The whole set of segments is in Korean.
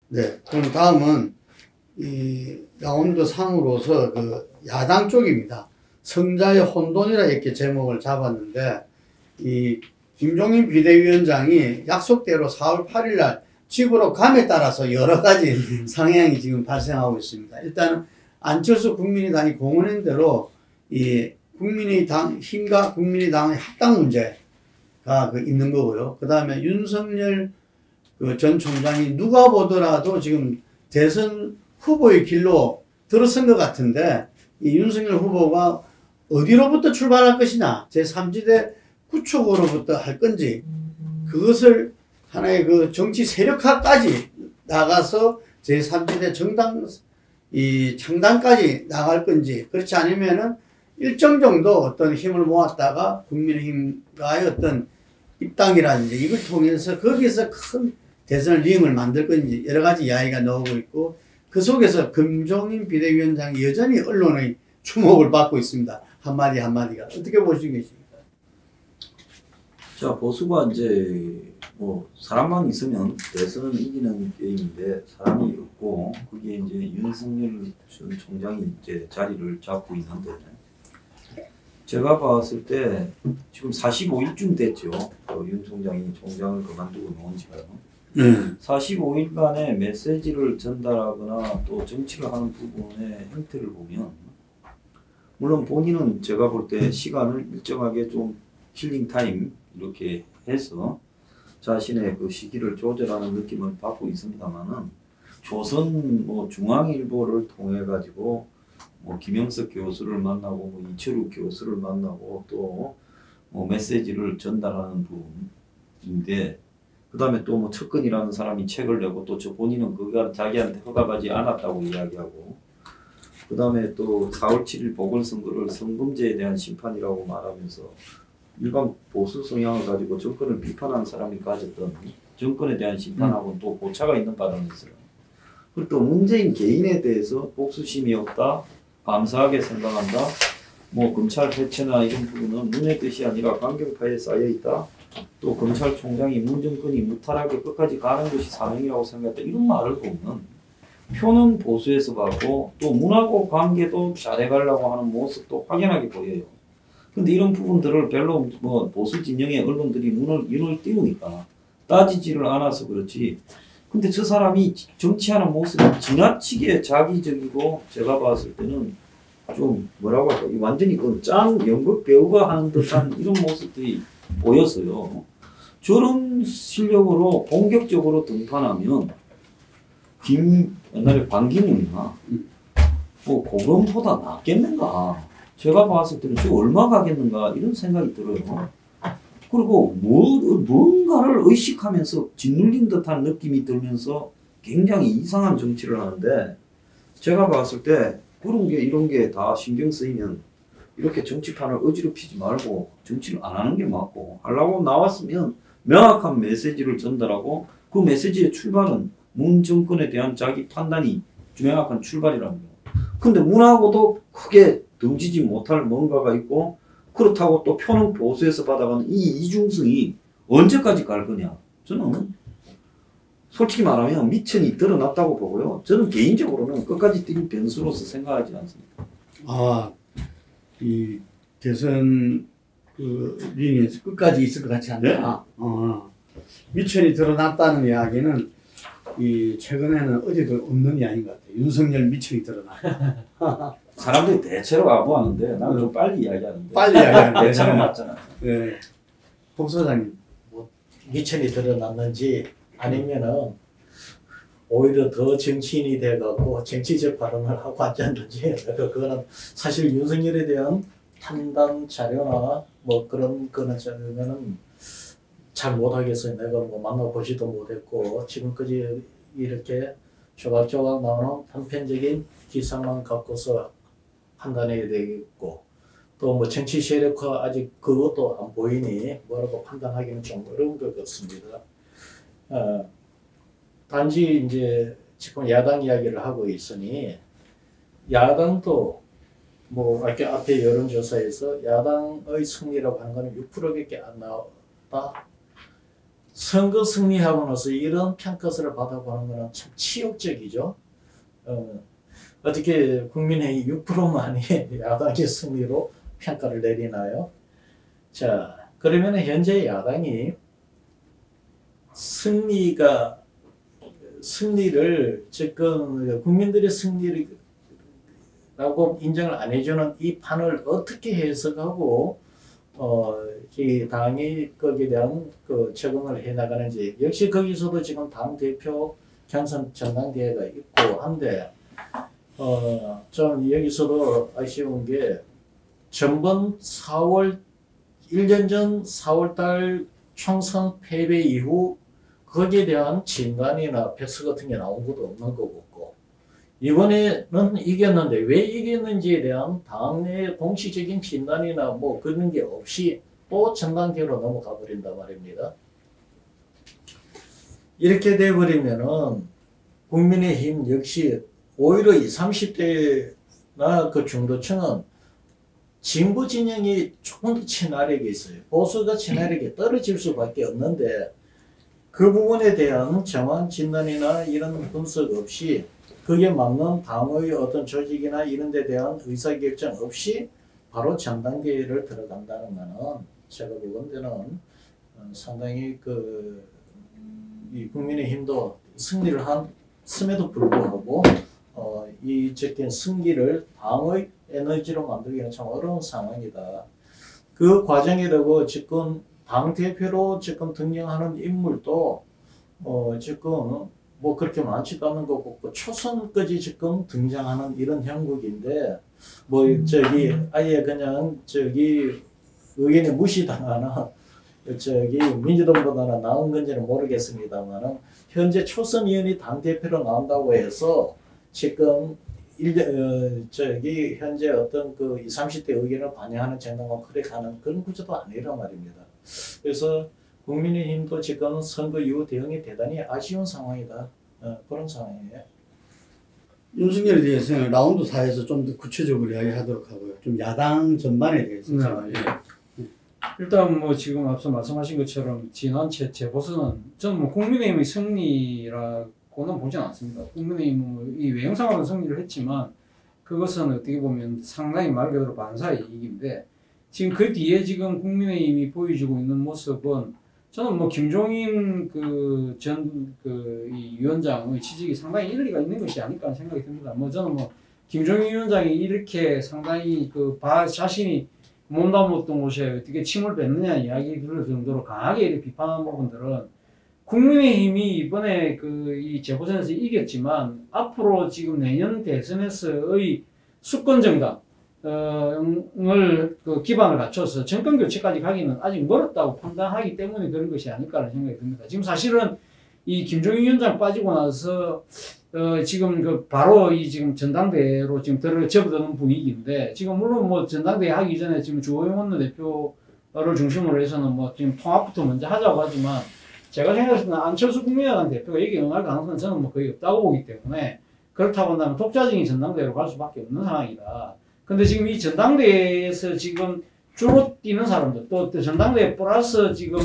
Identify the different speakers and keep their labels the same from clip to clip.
Speaker 1: 네. 그럼 다음은 이 라운드 상으로서 그 야당 쪽입니다. 성자의 혼돈이라 이렇게 제목을 잡았는데 이 김종인 비대위원장이 약속대로 4월 8일 날 집으로 감에 따라서 여러 가지 상향이 지금 발생하고 있습니다. 일단 안철수 국민의당이 공언한 대로 이 국민의당 힘과 국민의당의 합당 문제가 있는 거고요. 그 다음에 윤석열 전 총장이 누가 보더라도 지금 대선 후보의 길로 들어선 것 같은데 이 윤석열 후보가 어디로부터 출발할 것이냐, 제3지대 구축으로부터 할 건지, 그것을 하나의 그 정치 세력화까지 나가서 제3지대 정당 창당까지 나갈 건지, 그렇지 않으면은 일정 정도 어떤 힘을 모았다가 국민의힘과의 어떤 입당이라든지 이걸 통해서 거기서 큰 대선 링을 만들 건지 여러 가지 이야기가 나오고 있고, 그 속에서 김종인 비대위원장이 여전히 언론의 주목을 받고 있습니다. 한마디 한마디가. 어떻게 보시고 계십니까?
Speaker 2: 자, 보수가 이제 뭐 사람만 있으면 대선은 이기는 게임인데 사람이 없고 그게 이제 윤석열 전 총장이 이제 자리를 잡고 있는데, 제가 봤을 때 지금 45일쯤 됐죠. 윤 총장이 총장을 그만두고 나온 지가. 45일간의 메시지를 전달하거나 또 정치를 하는 부분의 형태를 보면, 물론 본인은 제가 볼 때 시간을 일정하게 좀 힐링 타임 이렇게 해서 자신의 그 시기를 조절하는 느낌을 받고 있습니다만은, 조선 뭐 중앙일보를 통해 가지고 뭐 김영석 교수를 만나고 뭐 이철우 교수를 만나고 또 뭐 메시지를 전달하는 부분인데, 그 다음에 또 뭐 척근이라는 사람이 책을 내고 또 본인은 그가 자기한테 허가하지 않았다고 이야기하고, 그 다음에 또 4월 7일 보궐선거를 성범죄에 대한 심판이라고 말하면서 일반 보수 성향을 가지고 정권을 비판한 사람이 가졌던 정권에 대한 심판하고는 또 고차가 있는 발언을 했어요. 그리고 또 문재인 개인에 대해서 복수심이 없다, 감사하게 생각한다, 뭐 검찰 해체나 이런 부분은 문의 뜻이 아니라 강경파에 쌓여있다, 또 검찰총장이 문정권이 무탈하게 끝까지 가는 것이 사명이라고 생각했다, 이런 말을 보면 표는 보수에서 가고 또 문하고 관계도 잘해가려고 하는 모습도 확연하게 보여요. 근데 이런 부분들을 별로 뭐 보수 진영의 언론들이 눈을 띄우니까 따지지를 않아서 그렇지. 근데 저 사람이 정치하는 모습이 지나치게 자기적이고, 제가 봤을 때는 좀 뭐라고 할까, 완전히 그 짠 연극 배우가 하는 듯한 이런 모습들이 보였어요. 저런 실력으로 본격적으로 등판하면 옛날에 반기문이나 뭐 그런보다 낫겠는가, 제가 봤을 때는 저 얼마 가겠는가 이런 생각이 들어요. 그리고 뭔가를 의식하면서 짓눌린 듯한 느낌이 들면서 굉장히 이상한 정치를 하는데, 제가 봤을 때 이런 게 다 신경 쓰이면 이렇게 정치판을 어지럽히지 말고 정치를 안 하는 게 맞고, 하려고 나왔으면 명확한 메시지를 전달하고, 그 메시지의 출발은 문 정권에 대한 자기 판단이 명확한 출발이라는 거예요. 근데 문하고도 크게 등지지 못할 뭔가가 있고, 그렇다고 또 표는 보수에서 받아가는 이 이중성이 언제까지 갈 거냐. 저는 솔직히 말하면 미천이 드러났다고 보고요. 저는 개인적으로는 끝까지 뛸 변수로서 생각하지 않습니다.
Speaker 1: 이 대선 링에서 끝까지 있을 것 같지 않다. 네? 미천이 드러났다는 이야기는 최근에는 어디도 없는 이야기인 것 같아요. 윤석열 미천이 드러나.
Speaker 2: 사람들이 대체로 아부하는데 나는 좀 빨리 이야기하는데.
Speaker 1: 빨리 이야기하는데.
Speaker 2: 대체로 맞잖아.
Speaker 1: 네. 복 소장님.
Speaker 3: 뭐 미천이 드러났는지 아니면은 오히려 더 정치인이 돼갖고 정치적 발언을 하고 앉았는지, 그거는 사실 윤석열에 대한 판단 자료나 뭐 그런 거는 잘 못하겠어요. 내가 뭐 만나보지도 못했고, 지금까지 이렇게 조각조각 나오는 단편적인 기사만 갖고서 판단해야 되겠고, 또 뭐 정치 세력화 아직 그것도 안 보이니 뭐라고 판단하기는 좀 어려운 것 같습니다. 단지 이제 지금 야당 이야기를 하고 있으니, 야당도 뭐 아까 앞에 여론조사에서 야당의 승리라고 하는 거는 6%밖에 안 나왔다. 선거 승리하고 나서 이런 평가서를 받아보는 것은 참 치욕적이죠. 어떻게 국민의힘 6%만이 야당의 승리로 평가를 내리나요? 자, 그러면 현재 야당이 승리를 지금 국민들의 승리라고 인정을 안 해주는 이 판을 어떻게 해석하고 이 당이 거기에 대한 그 적응을 해 나가는지. 역시 거기서도 지금 당 대표 경선 전당대회가 있고 한데 좀 여기서도 아쉬운 게 전번 1년 전 4월달 총선 패배 이후 거기에 대한 진단이나 백서 같은 게 나온 것도 없는 거고, 이번에는 이겼는데 왜 이겼는지에 대한 당내 공식적인 진단이나 뭐 그런 게 없이 또 전당대회로 넘어가 버린단 말입니다. 이렇게 돼버리면은 국민의힘 역시 오히려 20, 30대나 그 중도층은 진보 진영이 조금 더 친화력이 있어요. 보수가 친화력이 떨어질 수밖에 없는데 그 부분에 대한 정확한 진단이나 이런 분석 없이 그게 맞는 당의 어떤 조직이나 이런 데 대한 의사결정 없이 바로 전당대회를 들어간다는 것은 제가 보건대는 상당히 이 국민의힘도 승리를 했음에도 불구하고 이 적인 승기를 당의 에너지로 만들기는 참 어려운 상황이다. 그 과정에 대고 지금 당대표로 지금 등장하는 인물도 지금 뭐 그렇게 많지도 않은 것 같고 초선까지 지금 등장하는 이런 형국인데 뭐 저기 아예 그냥 저기 의견에 무시당하는 저기 민주당보다는 나은 건지는 모르겠습니다만은 현재 초선 의원이 당대표로 나온다고 해서 지금 저기 현재 어떤 그 20, 30대 의견을 반영하는 정당과 그렇게 가는 그런 구조도 아니란 말입니다. 그래서 국민의힘도 지금 선거 이후 대응이 대단히 아쉬운 상황이다. 그런 상황이에요.
Speaker 1: 윤석열에 대해서는 라운드 4에서 좀 더 구체적으로 이야기하도록 하고요. 좀 야당 전반에 대해서.
Speaker 4: 일단 뭐 지금 앞서 말씀하신 것처럼 지난 재보선은 저는 뭐 국민의힘의 승리라고는 보진 않습니다. 국민의힘은 이 외형상으로 승리를 했지만 그것은 어떻게 보면 상당히 말 그대로 반사의 이익인데 지금 그 뒤에 지금 국민의힘이 보여주고 있는 모습은 저는 뭐 김종인 이 위원장의 취직이 상당히 일리가 있는 것이 아닐까 생각이 듭니다. 뭐 저는 뭐 김종인 위원장이 이렇게 상당히 자신이 몸담았던 곳에 어떻게 침을 뱉느냐 이야기 들을 정도로 강하게 이렇게 비판하는 부분들은 국민의힘이 이번에 이 재보선에서 이겼지만 앞으로 지금 내년 대선에서의 수권 정당 을 기반을 갖춰서 정권 교체까지 가기는 아직 멀었다고 판단하기 때문에 그런 것이 아닐까라는 생각이 듭니다. 지금 사실은 이 김종인 위원장 빠지고 나서 지금 바로 지금 전당대회로 지금 접어드는 분위기인데 지금 물론 뭐 전당대회 하기 전에 지금 주호영 원내대표를 중심으로 해서는 뭐 지금 통합부터 먼저 하자고 하지만 제가 생각했을 때는 안철수 국민의당 대표가 여기 응할 가능성은 저는 뭐 거의 없다고 보기 때문에 그렇다고 한다면 독자적인 전당대회로 갈 수밖에 없는 상황이다. 근데 지금 이 전당대회에서 지금 주로 뛰는 사람들 또 전당대회 플러스 지금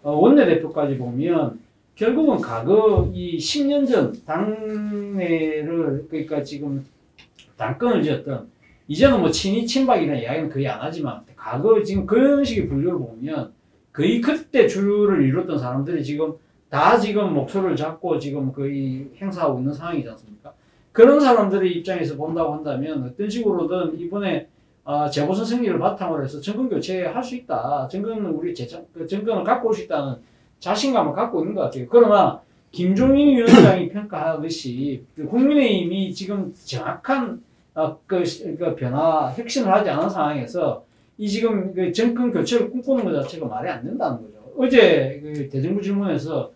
Speaker 4: 원내대표까지 보면 결국은 과거 이 10년 전 당내를 그러니까 지금 당권을 쥐었던 이제는 뭐 친이 친박이나 이야기는 거의 안 하지만 과거 지금 그런 식의 분류를 보면 거의 그때 주를 이뤘던 사람들이 지금 다 지금 목소리를 잡고 지금 거의 행사하고 있는 상황이지 않습니까? 그런 사람들의 입장에서 본다고 한다면 어떤 식으로든 이번에 재보선 승리를 바탕으로 해서 정권 교체할 수 있다. 우리 정권을 갖고 올 수 있다는 자신감을 갖고 있는 것 같아요. 그러나 김종인 위원장이 평가하듯이 국민의힘이 지금 정확한 변화, 혁신을 하지 않은 상황에서 이 지금 정권 교체를 꿈꾸는 것 자체가 말이 안 된다는 거죠. 어제 대정부 질문에서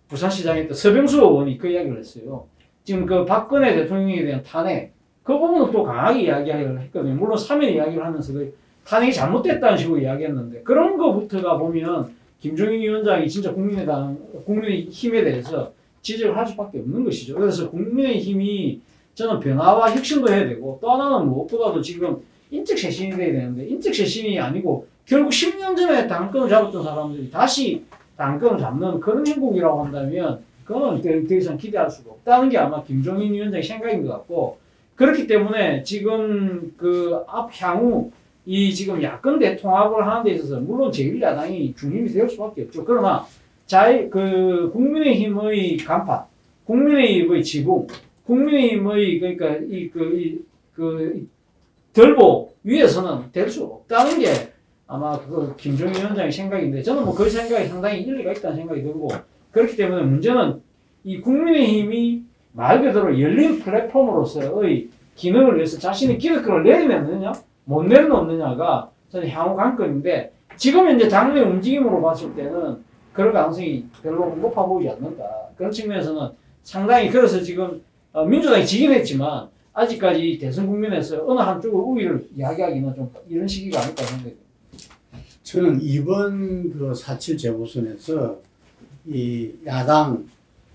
Speaker 4: 부산시장에 있던 서병수 의원이 그 이야기를 했어요. 지금 박근혜 대통령에 대한 탄핵, 그 부분은 또 강하게 이야기를 했거든요. 물론 3일 이야기를 하면서 탄핵이 잘못됐다는 식으로 이야기했는데, 그런 거부터가 보면 김종인 위원장이 진짜 국민의힘에 대해서 지적을 할 수밖에 없는 것이죠. 그래서 국민의힘이 저는 변화와 혁신도 해야 되고, 또 하나는 무엇보다도 지금 인적 쇄신이 돼야 되는데, 인적 쇄신이 아니고 결국 10년 전에 당권을 잡았던 사람들이 다시 당권을 잡는 그런 행복이라고 한다면 그건 더 이상 기대할 수가 없다는 게 아마 김종인 위원장의 생각인 것 같고, 그렇기 때문에 지금 그 향후 이 지금 야권 대통합을 하는 데 있어서 물론 제1야당이 중심이 될 수밖에 없죠. 그러나 국민의힘의 간판, 국민의힘의 지붕, 국민의힘의 그러니까 덜보 위에서는 될 수 없다는 게 아마 그 김종인 위원장의 생각인데, 저는 뭐 그 생각이 상당히 일리가 있다는 생각이 들고, 그렇기 때문에 문제는 이 국민의힘이 말 그대로 열린 플랫폼으로서의 기능을 위해서 자신의 기득권을 내리느냐 못 내려놓느냐가 저는 향후 관건인데, 지금 현재 당내 움직임으로 봤을 때는 그런 가능성이 별로 높아 보이지 않는다. 그런 측면에서는 상당히, 그래서 지금 민주당이 지긴 했지만 아직까지 대선 국면에서 어느 한쪽의 우위를 이야기하기는 좀 이런 시기가 아닐까 생각합니다.
Speaker 1: 저는 이번 그 4.7 재보선에서 이 야당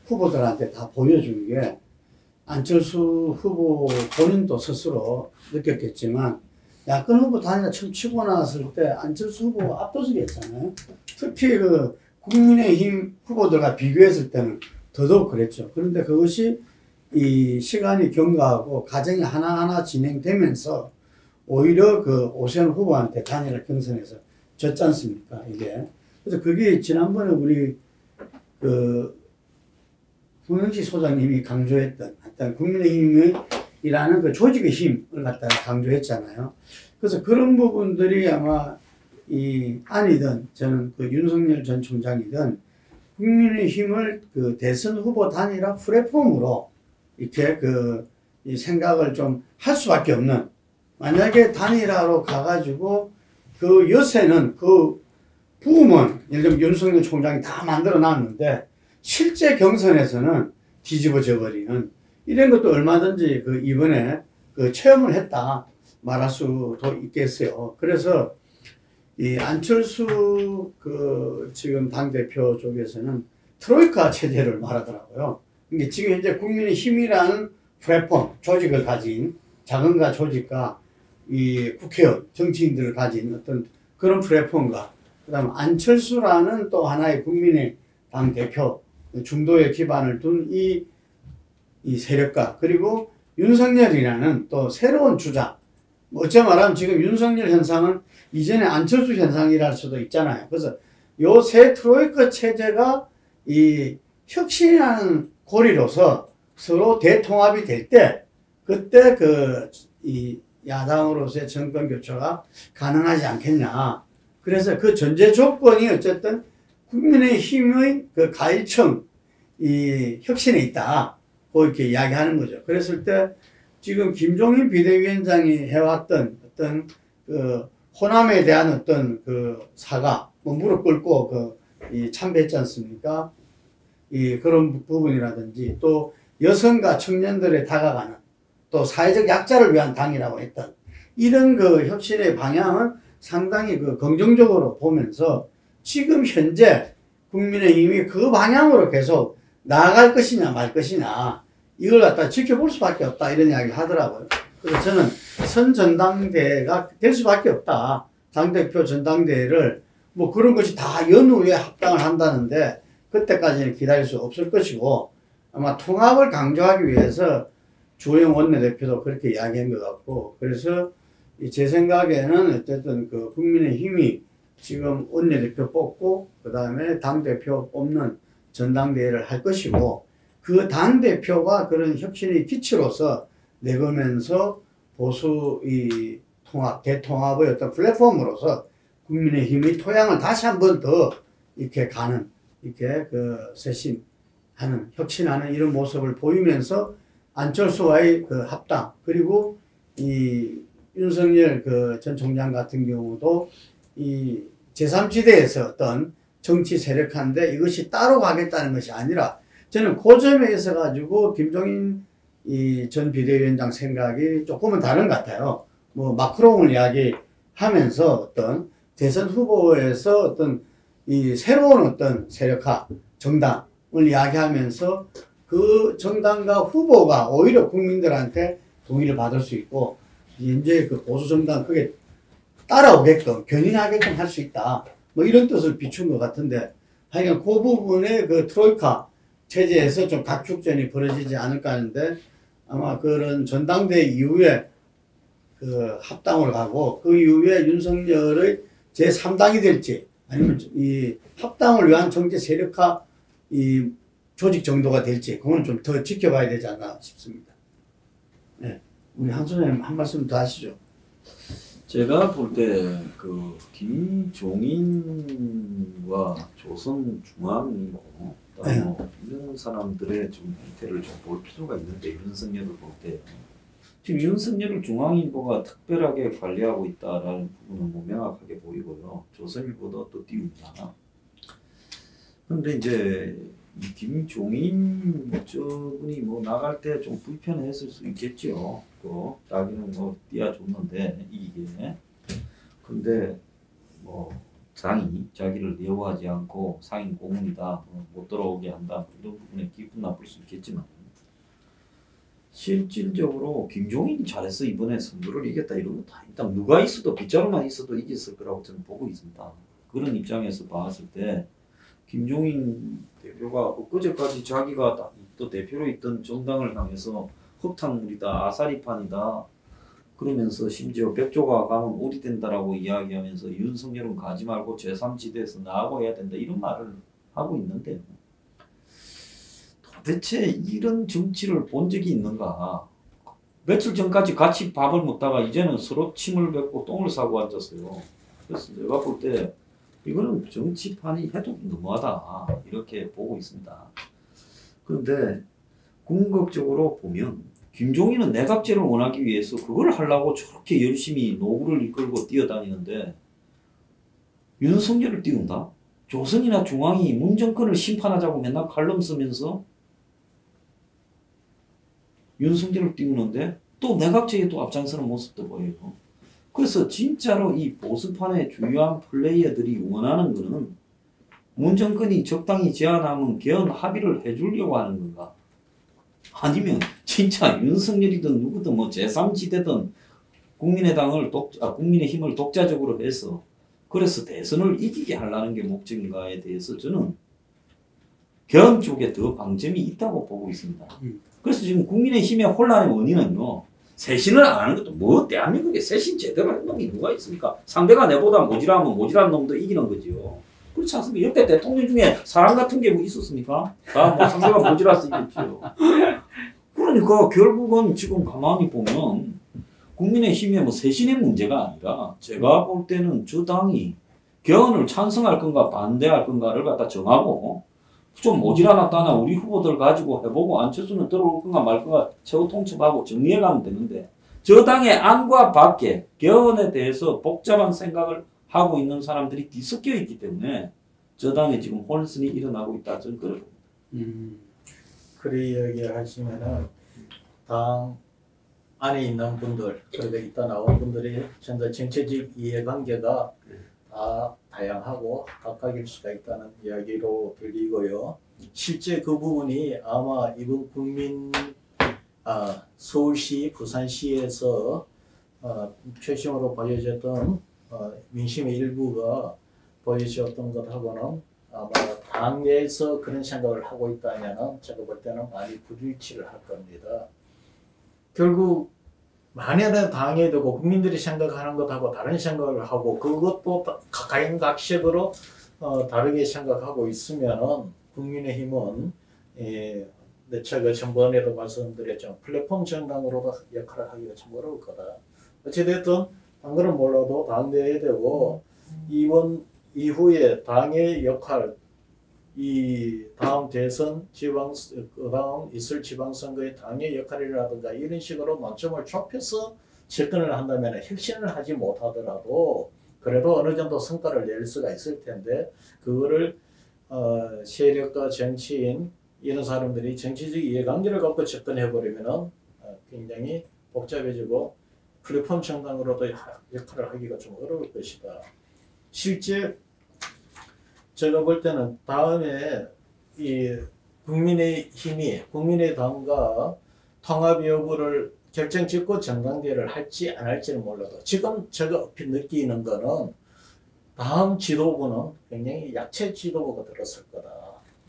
Speaker 1: 후보들한테 다 보여준 게, 안철수 후보 본인도 스스로 느꼈겠지만 야권 후보 단일화 처음 치고 나왔을 때 안철수 후보가 압도적이었잖아요. 특히 그 국민의힘 후보들과 비교했을 때는 더더욱 그랬죠. 그런데 그것이 이 시간이 경과하고 과정이 하나하나 진행되면서 오히려 그 오세훈 후보한테 단일화 경선에서 졌지 않습니까, 이게. 그래서 그게 지난번에 우리 그 홍영식 소장님이 강조했던 어떤 국민의힘이라는 그 조직의 힘을 갖다가 강조했잖아요. 그래서 그런 부분들이 아마 이 아니든 저는 그 윤석열 전 총장이든 국민의힘을 그 대선 후보 단일화 플랫폼으로 이렇게 이 생각을 좀 할 수밖에 없는, 만약에 단일화로 가가지고 그 요새는 그 부음은 예를 들면 윤석열 총장이 다 만들어 놨는데 실제 경선에서는 뒤집어져 버리는 이런 것도 얼마든지 그 이번에 그 체험을 했다 말할 수도 있겠어요. 그래서 이 안철수 그 지금 당대표 쪽에서는 트로이카 체제를 말하더라고요. 이게 지금 현재 국민의힘이라는 플랫폼, 조직을 가진 자금과 조직과 이 국회의원, 정치인들을 가진 어떤 그런 플랫폼과 그다음 안철수라는 또 하나의 국민의 당 대표, 중도에 기반을 둔 이 세력과 그리고 윤석열이라는 또 새로운 주자. 어째 말하면 지금 윤석열 현상은 이전에 안철수 현상이랄 수도 있잖아요. 그래서 요 세 트로이카 체제가 이 혁신이라는 고리로서 서로 대통합이 될 때, 그때 이 야당으로서의 정권 교체가 가능하지 않겠냐. 그래서 그 전제 조건이 어쨌든 국민의힘의 그 가일청 이 혁신에 있다. 이렇게 이야기하는 거죠. 그랬을 때 지금 김종인 비대위원장이 해왔던 어떤 그 호남에 대한 어떤 그 사과, 뭐 무릎 꿇고 참배했지 않습니까? 그런 부분이라든지 또 여성과 청년들에 다가가는 또 사회적 약자를 위한 당이라고 했던 이런 그 혁신의 방향은 상당히 긍정적으로 보면서 지금 현재 국민의힘이 그 방향으로 계속 나아갈 것이냐 말 것이냐 이걸 갖다 지켜볼 수밖에 없다 이런 이야기를 하더라고요. 그래서 저는 선전당대회가 될 수밖에 없다. 당대표 전당대회를 뭐 그런 것이 다 연후에 합당을 한다는데 그때까지는 기다릴 수 없을 것이고 아마 통합을 강조하기 위해서 주호영 원내대표도 그렇게 이야기한 것 같고 그래서 제 생각에는 어쨌든 그 국민의힘이 지금 원내대표 뽑고 그 다음에 당대표 뽑는 전당대회를 할 것이고 그 당대표가 그런 혁신의 기치로서 내걸면서 보수 이 통합, 대통합의 어떤 플랫폼으로서 국민의힘의 토양을 다시 한 번 더 이렇게 가는, 이렇게 쇄신하는, 혁신하는 이런 모습을 보이면서 안철수와의 합당, 그리고 이 윤석열 전 총장 같은 경우도 이 제3지대에서 어떤 정치 세력한데 이것이 따로 가겠다는 것이 아니라 저는 그 점에 있어 가지고 김종인 전 비대위원장 생각이 조금은 다른 것 같아요. 뭐 마크롱을 이야기하면서 어떤 대선 후보에서 어떤 이 새로운 어떤 세력화 정당을 이야기하면서 그 정당과 후보가 오히려 국민들한테 동의를 받을 수 있고 현재 그 보수 정당 그게 따라오게끔 견인하게끔 할 수 있다. 뭐 이런 뜻을 비춘 것 같은데 하여간 그 부분에 그 트로이카 체제에서 좀 각축전이 벌어지지 않을까 하는데 아마 그런 전당대 이후에 그 합당을 하고 그 이후에 윤석열의 제3당이 될지 아니면 이 합당을 위한 정치 세력화 이 조직 정도가 될지 그건 좀 더 지켜봐야 되지 않나 싶습니다. 네. 우리 한 소장님 한 말씀 더 하시죠.
Speaker 2: 제가 볼 때 그 김종인과 조선중앙이고 뭐 이런 사람들의 좀 형태를 좀 볼 필요가 있는데 윤석열을 볼 때 지금 윤석열을 중앙일보가 특별하게 관리하고 있다라는 부분은 뭐 명확하게 보이고요. 조선일보도 또 띄웁니다. 그런데 이제 이 김종인 저분이 뭐 나갈 때 좀 불편했을 수 있겠죠. 또 자기는 뭐 띄워줬는데 이게 근데 뭐 장이 자기를 예우하지 않고 상인 고문이다 못 들어오게 한다 이런 부분에 기분 나쁠 수 있겠지만 실질적으로 김종인이 잘해서 이번에 선거를 이겼다 이런 거 다 일단 누가 있어도 빗자루만 있어도 이겼을 거라고 저는 보고 있습니다. 그런 입장에서 봤을 때 김종인 대표가 엊그제까지 자기가 또 대표로 있던 정당을 향해서 흙탕물이다 아사리판이다 그러면서 심지어 백조가 가면 오리 된다라고 이야기하면서 윤석열은 가지 말고 제3지대에서 나하고 해야 된다 이런 말을 하고 있는데 도대체 이런 정치를 본 적이 있는가. 며칠 전까지 같이 밥을 먹다가 이제는 서로 침을 뱉고 똥을 싸고 앉았어요. 그래서 내가 볼 때 이거는 정치판이 해도 너무하다 이렇게 보고 있습니다. 그런데 궁극적으로 보면 김종인은 내각제를 원하기 위해서 그걸 하려고 저렇게 열심히 노구를 이끌고 뛰어다니는데 윤석열을 띄운다? 조선이나 중앙이 문정권을 심판하자고 맨날 칼럼 쓰면서 윤석열을 띄우는데 또 내각제에 또 앞장서는 모습도 보여요. 그래서 진짜로 이 보수판의 주요한 플레이어들이 원하는 거는 문정권이 적당히 제안하면 개헌 합의를 해주려고 하는 건가? 아니면 진짜 윤석열이든 누구든 뭐 제3지대든 국민의힘을 독자적으로 해서 그래서 대선을 이기게 하려는 게 목적인가에 대해서 저는 개헌 쪽에 더 방점이 있다고 보고 있습니다. 그래서 지금 국민의힘의 혼란의 원인은요. 쇄신을 안 하는 것도 뭐 대한민국에 쇄신 제대로 한 놈이 누가 있습니까? 상대가 내보다 모질하면 모질한 놈도 이기는 거지요. 그렇지 않습니까? 역대 대통령 중에 사람 같은 게 뭐 있었습니까? 다 뭐 상대가 모질라서 이겼지요. 그러니까 결국은 지금 가만히 보면 국민의힘의 뭐 쇄신의 문제가 아니라 제가 볼 때는 저 당이 개헌을 찬성할 건가 반대할 건가를 갖다 정하고 좀 모질라놨다나 우리 후보들 가지고 해보고 안철수는 들어올 건가 말 건가 최후 통첩하고 정리해가면 되는데 저 당의 안과 밖에 개헌에 대해서 복잡한 생각을 하고 있는 사람들이 뒤섞여 있기 때문에 저 당에 지금 혼선이 일어나고 있다 저는 그래 봅니다.
Speaker 3: 그리 이야기하시면은 당 안에 있는 분들 그리고 이따 나온 분들이 전부 정치적 이해관계가 다 다양하고 각각일 수가 있다는 이야기로 들리고요. 실제 그 부분이 아마 이번 서울시, 부산시에서 표심으로 보여졌던 민심의 일부가 보여졌던 것하고는 아마 당내에서 그런 생각을 하고 있다면 제가 볼 때는 많이 불일치를 할 겁니다. 결국 만약에 당에 두고 국민들이 생각하는 것하고 다른 생각을 하고 그것도 각양각색으로 다르게 생각하고 있으면은 국민의힘은 제가 전번에도 말씀드렸죠. 플랫폼 정당으로도 역할을 하기가 참 어려울 거다. 어찌됐든 당근은 몰라도 당내에 되고 이번 이후에 당의 역할 이 다음 대선 그다음 있을 지방선거의 당의 역할이라든가 이런 식으로 논점을 좁혀서 접근을 한다면 혁신을 하지 못하더라도 그래도 어느 정도 성과를 낼 수가 있을 텐데 그거를 세력과 정치인 이런 사람들이 정치적 이해관계를 갖고 접근해버리면 굉장히 복잡해지고 플랫폼 정당으로도 역할을 하기가 좀 어려울 것이다. 실제 제가 볼 때는 다음에 이 국민의힘이 국민의당과 통합 여부를 결정 짓고 전당대회를 할지 안 할지는 몰라도 지금 제가 얼핏 느끼는 거는 다음 지도부는 굉장히 약체 지도부가 들었을 거다.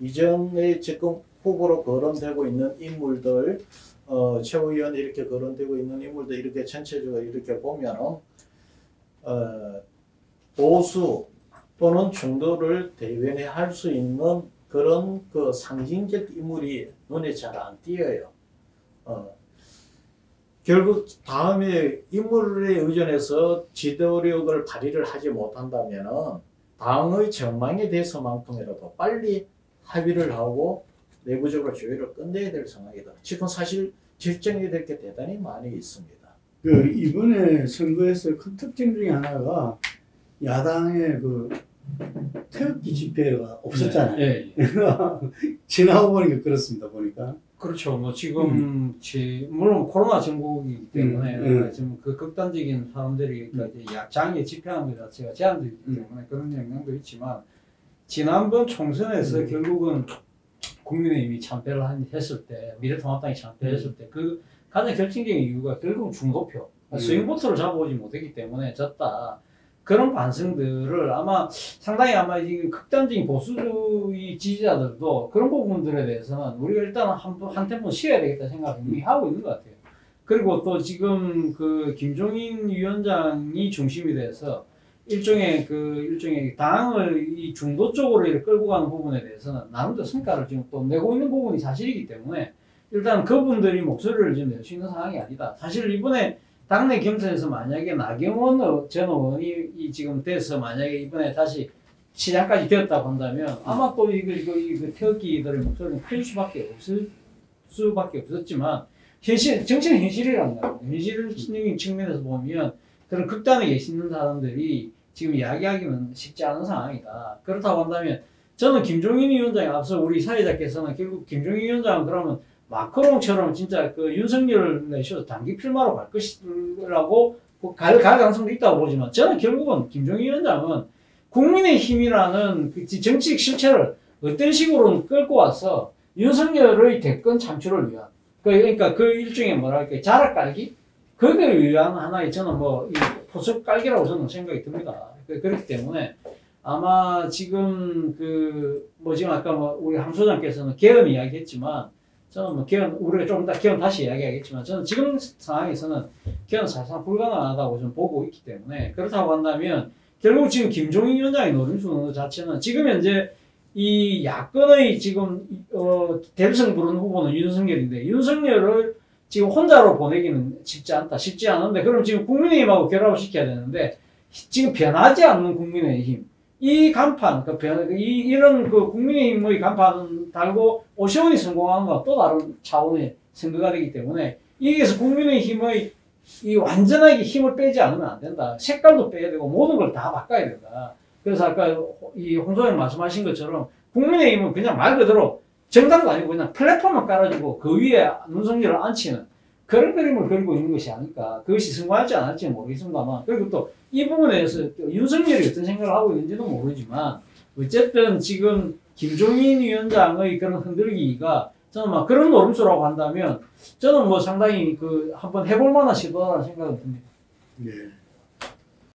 Speaker 3: 이전에 지금 후보로 거론되고 있는 인물들, 최고위원 이렇게 거론되고 있는 인물들 이렇게 전체적으로 이렇게 보면은 보수 또는 중도를 대변할 수 있는 그런 그 상징적 인물이 눈에 잘 안 띄어요. 결국 다음에 인물에 의존해서 지도력을 발휘를 하지 못한다면 당의 전망에 대해서만큼이라도 빨리 합의를 하고 내부적으로 조율을 끝내야 될 상황이다. 지금 사실 결정이 될 게 대단히 많이 있습니다.
Speaker 1: 그 이번에 선거에서 큰 특징 중에 하나가 야당의 그 태극기 집회가 없었잖아요.
Speaker 4: 네.
Speaker 1: 지나고 보니까 그렇습니다. 보니까.
Speaker 4: 그렇죠. 뭐 지금 물론 코로나 정국이기 때문에 지금 그 극단적인 사람들이 그러니까 이제 야장에 집회하는 것 자체가 제한되기 때문에 그런 영향도 있지만 지난번 총선에서 결국은 국민의힘이 참패를 했을 때 미래통합당이 참패했을 때 그 가장 결정적인 이유가 결국 중도표 스윙보트를 잡아오지 못했기 때문에 졌다. 그런 반성들을 아마 상당히 아마 이 극단적인 보수주의 지지자들도 그런 부분들에 대해서는 우리가 일단 한 템포 쉬어야 되겠다 생각을 이미 하고 있는 것 같아요. 그리고 또 지금 그 김종인 위원장이 중심이 돼서 일종의 당을 이 중도 쪽으로 이렇게 끌고 가는 부분에 대해서는 나름대로 성과를 지금 또 내고 있는 부분이 사실이기 때문에 일단 그분들이 목소리를 지금 낼 수 있는 상황이 아니다. 사실 이번에 당내 경선에서 만약에 나경원 전 의원이 지금 돼서 만약에 이번에 다시 시장까지 되었다고 한다면 아마 또 이거 태극기들의 목소리는 클 수밖에 없었지만 정치는 현실이라는 거예요. 현실적인 측면에서 보면 그런 극단에 계시는 사람들이 지금 이야기하기는 쉽지 않은 상황이다. 그렇다고 한다면 저는 김종인 위원장이 앞서 우리 사회자께서는 결국 김종인 위원장은 그러면 마크롱처럼 진짜 그 윤석열을 내셔서 단기 필마로 갈 것이라고 갈 가능성도 있다고 보지만 저는 결국은 김종인 위원장은 국민의힘이라는 그 정치적 실체를 어떤 식으로 끌고 와서 윤석열의 대권 창출을 위한 그러니까 그 일종의 뭐랄까 자락 깔기 그걸 위한 하나의 저는 뭐 이 포석 깔기라고 저는 생각이 듭니다. 그렇기 때문에 아마 지금 지금 아까 우리 함 소장께서는 개헌 이야기했지만 저는 뭐 개헌 우리가 조금 이따 개헌 다시 이야기하겠지만 저는 지금 상황에서는 개헌 사실상 불가능하다고 좀 보고 있기 때문에 그렇다고 한다면 결국 지금 김종인 위원장의 노림수 자체는 지금 현재 이 야권의 지금 대표성 부르는 후보는 윤석열인데 윤석열을 지금 혼자로 보내기는 쉽지 않은데 그럼 지금 국민의힘하고 결합을 시켜야 되는데 지금 변하지 않는 국민의힘 이 간판 이런 국민의힘의 간판은 달고 오세훈이 성공하는 것과 또 다른 차원의 선거가 되기 때문에 여기에서 국민의힘의 이 완전하게 힘을 빼지 않으면 안 된다. 색깔도 빼야 되고 모든 걸 다 바꿔야 된다. 그래서 아까 이 홍 소장 말씀하신 것처럼 국민의힘은 그냥 말 그대로 정당도 아니고 그냥 플랫폼만 깔아주고 그 위에 윤석열을 앉히는 그런 그림을 그리고 있는 것이 아닐까. 그것이 성공할지 안 할지는 모르겠습니다만 그리고 또 이 부분에 대해서 윤석열이 어떤 생각을 하고 있는지도 모르지만 어쨌든 지금 김종인 위원장의 그런 흔들기가 저는 막 그런 노름수라고 한다면 저는 뭐 상당히 한번 해볼 만한 시도라는 생각은 듭니다.
Speaker 1: 네.